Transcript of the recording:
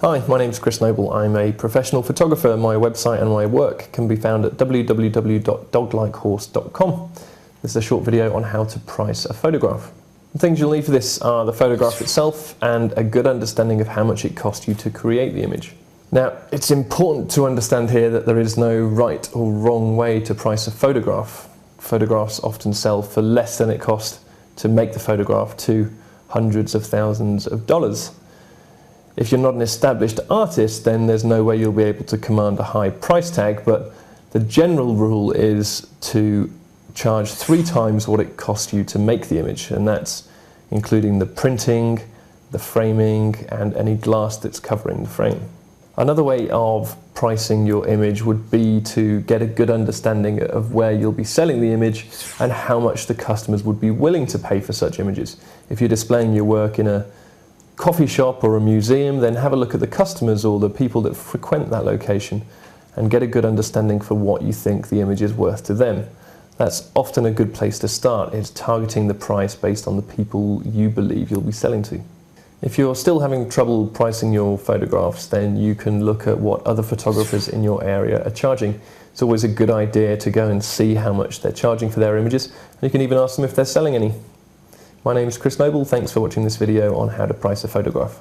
Hi, my name is Chris Noble. I'm a professional photographer. My website and my work can be found at www.doglikehorse.com. This is a short video on how to price a photograph. The things you'll need for this are the photograph itself and a good understanding of how much it cost you to create the image. Now, it's important to understand here that there is no right or wrong way to price a photograph. Photographs often sell for less than it cost to make the photograph to hundreds of thousands of dollars. If you're not an established artist, then there's no way you'll be able to command a high price tag, but the general rule is to charge 3 times what it cost you to make the image, and that's including the printing, the framing, and any glass that's covering the frame. Another way of pricing your image would be to get a good understanding of where you'll be selling the image and how much the customers would be willing to pay for such images. If you're displaying your work in a coffee shop or a museum, then have a look at the customers or the people that frequent that location and get a good understanding for what you think the image is worth to them. That's often a good place to start, is targeting the price based on the people you believe you'll be selling to. If you're still having trouble pricing your photographs, then you can look at what other photographers in your area are charging. It's always a good idea to go and see how much they're charging for their images, and you can even ask them if they're selling any. My name is Chris Noble. Thanks for watching this video on how to price a photograph.